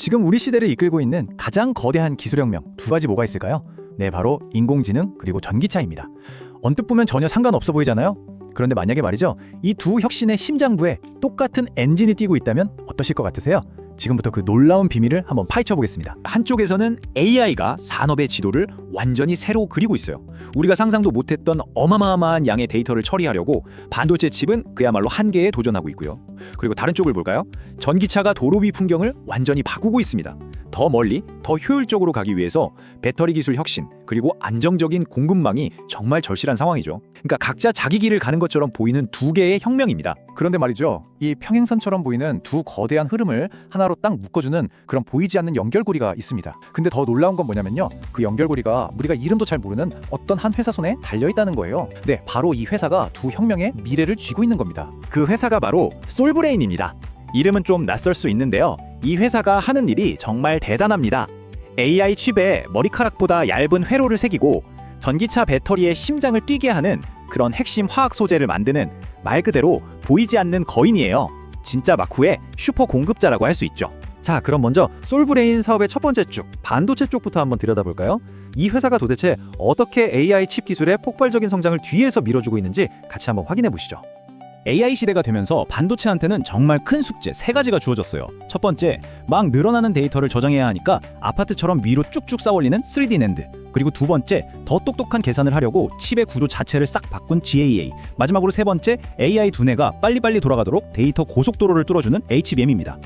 지금 우리 시대를 이끌고 있는 가장 거대한 기술혁명 두 가지 뭐가 있을까요? 네, 바로 인공지능 그리고 전기차입니다. 언뜻 보면 전혀 상관없어 보이잖아요? 그런데 만약에 말이죠, 이 두 혁신의 심장부에 똑같은 엔진이 뛰고 있다면 어떠실 것 같으세요? 지금부터 그 놀라운 비밀을 한번 파헤쳐 보겠습니다. 한쪽에서는 AI가 산업의 지도를 완전히 새로 그리고 있어요. 우리가 상상도 못했던 어마어마한 양의 데이터를 처리하려고 반도체 칩은 그야말로 한계에 도전하고 있고요. 그리고 다른 쪽을 볼까요? 전기차가 도로 위 풍경을 완전히 바꾸고 있습니다. 더 멀리, 더 효율적으로 가기 위해서 배터리 기술 혁신, 그리고 안정적인 공급망이 정말 절실한 상황이죠. 그러니까 각자 자기 길을 가는 것처럼 보이는 두 개의 혁명입니다. 그런데 말이죠, 이 평행선처럼 보이는 두 거대한 흐름을 하나로 딱 묶어주는 그런 보이지 않는 연결고리가 있습니다. 근데 더 놀라운 건 뭐냐면요, 그 연결고리가 우리가 이름도 잘 모르는 어떤 한 회사 손에 달려있다는 거예요. 네, 바로 이 회사가 두 혁명의 미래를 쥐고 있는 겁니다. 그 회사가 바로 솔브레인입니다. 이름은 좀 낯설 수 있는데요. 이 회사가 하는 일이 정말 대단합니다. AI 칩에 머리카락보다 얇은 회로를 새기고 전기차 배터리의 심장을 뛰게 하는 그런 핵심 화학 소재를 만드는, 말 그대로 보이지 않는 거인이에요. 진짜 마쿠의 슈퍼 공급자라고 할 수 있죠. 자, 그럼 먼저 솔브레인 사업의 첫 번째 쭉, 반도체 쪽부터 한번 들여다볼까요? 이 회사가 도대체 어떻게 AI 칩 기술의 폭발적인 성장을 뒤에서 밀어주고 있는지 같이 한번 확인해 보시죠. AI 시대가 되면서 반도체한테는 정말 큰 숙제 세 가지가 주어졌어요. 첫 번째, 막 늘어나는 데이터를 저장해야 하니까 아파트처럼 위로 쭉쭉 쌓아올리는 3D 낸드. 그리고 두 번째, 더 똑똑한 계산을 하려고 칩의 구조 자체를 싹 바꾼 GAA. 마지막으로 세 번째, AI 두뇌가 빨리빨리 돌아가도록 데이터 고속도로를 뚫어주는 HBM입니다.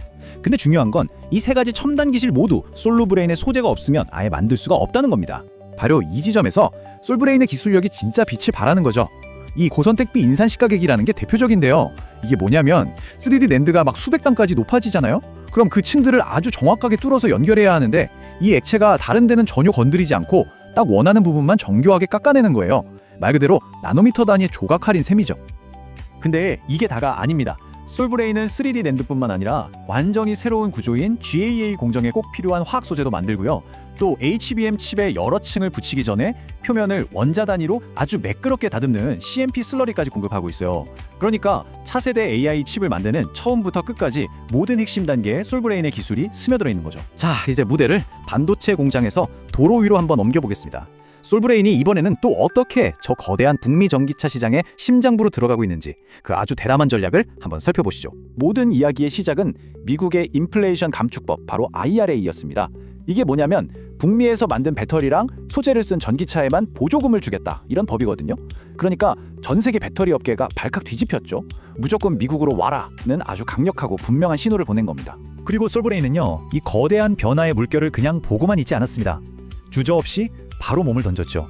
근데 중요한 건 이 세 가지 첨단 기술 모두 솔브레인의 소재가 없으면 아예 만들 수가 없다는 겁니다. 바로 이 지점에서 솔브레인의 기술력이 진짜 빛을 발하는 거죠. 이 고선택비 인산시가객이라는 게 대표적인데요. 이게 뭐냐면 3D 낸드가 막 수백 단까지 높아지잖아요. 그럼 그 층들을 아주 정확하게 뚫어서 연결해야 하는데 이 액체가 다른 데는 전혀 건드리지 않고 딱 원하는 부분만 정교하게 깎아내는 거예요. 말 그대로 나노미터 단위의 조각 할인 셈이죠. 근데 이게 다가 아닙니다. 솔브레인은 3D 낸드뿐만 아니라 완전히 새로운 구조인 GAA 공정에 꼭 필요한 화학 소재도 만들고요. 또 HBM 칩에 여러 층을 붙이기 전에 표면을 원자 단위로 아주 매끄럽게 다듬는 CMP 슬러리까지 공급하고 있어요. 그러니까 차세대 AI 칩을 만드는 처음부터 끝까지 모든 핵심 단계에 솔브레인의 기술이 스며들어 있는 거죠. 자, 이제 무대를 반도체 공장에서 도로 위로 한번 옮겨보겠습니다. 솔브레인이 이번에는 또 어떻게 저 거대한 북미 전기차 시장의 심장부로 들어가고 있는지 그 아주 대담한 전략을 한번 살펴보시죠. 모든 이야기의 시작은 미국의 인플레이션 감축법, 바로 IRA였습니다. 이게 뭐냐면 북미에서 만든 배터리랑 소재를 쓴 전기차에만 보조금을 주겠다, 이런 법이거든요. 그러니까 전 세계 배터리 업계가 발칵 뒤집혔죠. 무조건 미국으로 와라는 아주 강력하고 분명한 신호를 보낸 겁니다. 그리고 솔브레인은요, 이 거대한 변화의 물결을 그냥 보고만 있지 않았습니다. 주저없이 바로 몸을 던졌죠.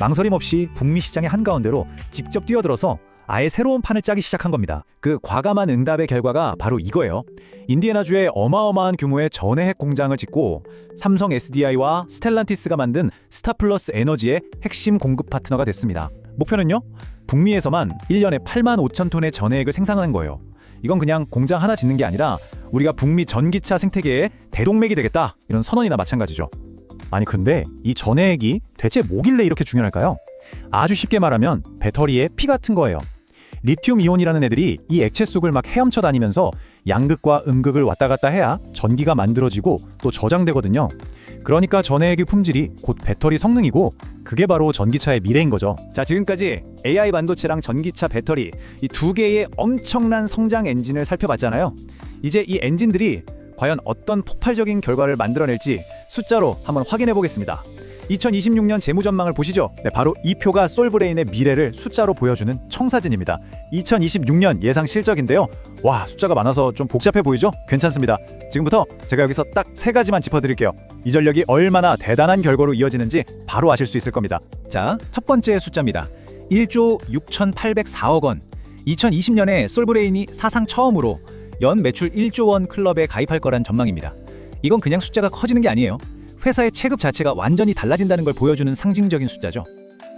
망설임 없이 북미 시장의 한가운데로 직접 뛰어들어서 아예 새로운 판을 짜기 시작한 겁니다. 그 과감한 응답의 결과가 바로 이거예요. 인디애나주에 어마어마한 규모의 전해핵 공장을 짓고 삼성 SDI와 스텔란티스가 만든 스타플러스 에너지의 핵심 공급 파트너가 됐습니다. 목표는요, 북미에서만 1년에 8만 5천 톤의 전해핵을 생산하는 거예요. 이건 그냥 공장 하나 짓는 게 아니라 우리가 북미 전기차 생태계의 대동맥이 되겠다, 이런 선언이나 마찬가지죠. 아니 근데 이 전해핵이 대체 뭐길래 이렇게 중요할까요? 아주 쉽게 말하면 배터리의 피 같은 거예요. 리튬 이온이라는 애들이 이 액체 속을 막 헤엄쳐 다니면서 양극과 음극을 왔다 갔다 해야 전기가 만들어지고 또 저장되거든요. 그러니까 전해핵의 품질이 곧 배터리 성능이고 그게 바로 전기차의 미래인 거죠. 자, 지금까지 AI 반도체랑 전기차 배터리, 이 두 개의 엄청난 성장 엔진을 살펴봤잖아요. 이제 이 엔진들이 과연 어떤 폭발적인 결과를 만들어낼지 숫자로 한번 확인해 보겠습니다. 2026년 재무전망을 보시죠. 네, 바로 이 표가 솔브레인의 미래를 숫자로 보여주는 청사진입니다. 2026년 예상 실적인데요. 와, 숫자가 많아서 좀 복잡해 보이죠? 괜찮습니다. 지금부터 제가 여기서 딱 세 가지만 짚어드릴게요. 이 전력이 얼마나 대단한 결과로 이어지는지 바로 아실 수 있을 겁니다. 자, 첫 번째 숫자입니다. 1조 6,804억 원. 2020년에 솔브레인이 사상 처음으로 연 매출 1조 원 클럽에 가입할 거란 전망입니다. 이건 그냥 숫자가 커지는 게 아니에요. 회사의 체급 자체가 완전히 달라진다는 걸 보여주는 상징적인 숫자죠.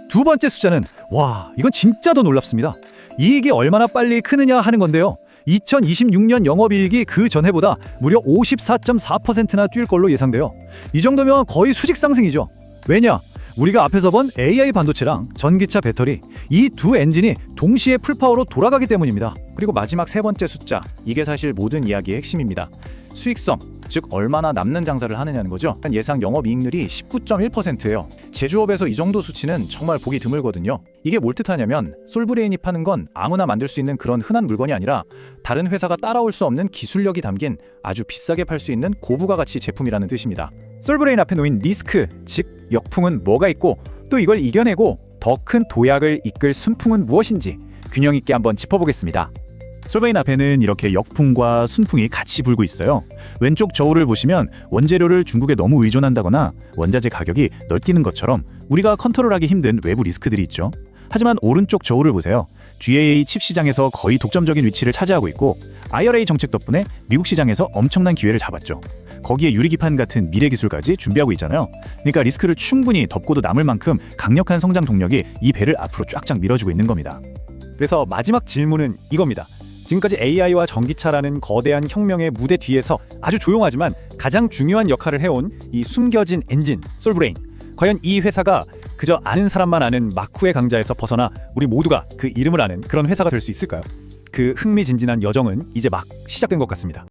두 번째 숫자는, 와, 이건 진짜 더 놀랍습니다. 이익이 얼마나 빨리 크느냐 하는 건데요. 2026년 영업이익이 그 전해보다 무려 54.4%나 뛸 걸로 예상돼요. 이 정도면 거의 수직 상승이죠. 왜냐? 우리가 앞에서 본 AI 반도체랑 전기차 배터리, 이 두 엔진이 동시에 풀파워로 돌아가기 때문입니다. 그리고 마지막 세 번째 숫자, 이게 사실 모든 이야기의 핵심입니다. 수익성, 즉 얼마나 남는 장사를 하느냐는 거죠. 예상 영업이익률이 19.1%예요. 제조업에서 이 정도 수치는 정말 보기 드물거든요. 이게 뭘 뜻하냐면 솔브레인이 파는 건 아무나 만들 수 있는 그런 흔한 물건이 아니라 다른 회사가 따라올 수 없는 기술력이 담긴 아주 비싸게 팔 수 있는 고부가 가치 제품이라는 뜻입니다. 솔브레인 앞에 놓인 리스크, 즉 역풍은 뭐가 있고 또 이걸 이겨내고 더 큰 도약을 이끌 순풍은 무엇인지 균형 있게 한번 짚어보겠습니다. 솔브레인 앞에는 이렇게 역풍과 순풍이 같이 불고 있어요. 왼쪽 저울을 보시면 원재료를 중국에 너무 의존한다거나 원자재 가격이 널뛰는 것처럼 우리가 컨트롤하기 힘든 외부 리스크들이 있죠. 하지만 오른쪽 저울을 보세요. GAA 칩 시장에서 거의 독점적인 위치를 차지하고 있고 IRA 정책 덕분에 미국 시장에서 엄청난 기회를 잡았죠. 거기에 유리기판 같은 미래 기술까지 준비하고 있잖아요. 그러니까 리스크를 충분히 덮고도 남을 만큼 강력한 성장 동력이 이 배를 앞으로 쫙쫙 밀어주고 있는 겁니다. 그래서 마지막 질문은 이겁니다. 지금까지 AI와 전기차라는 거대한 혁명의 무대 뒤에서 아주 조용하지만 가장 중요한 역할을 해온 이 숨겨진 엔진, 솔브레인. 과연 이 회사가 그저 아는 사람만 아는 마쿠의 강자에서 벗어나 우리 모두가 그 이름을 아는 그런 회사가 될 수 있을까요? 그 흥미진진한 여정은 이제 막 시작된 것 같습니다.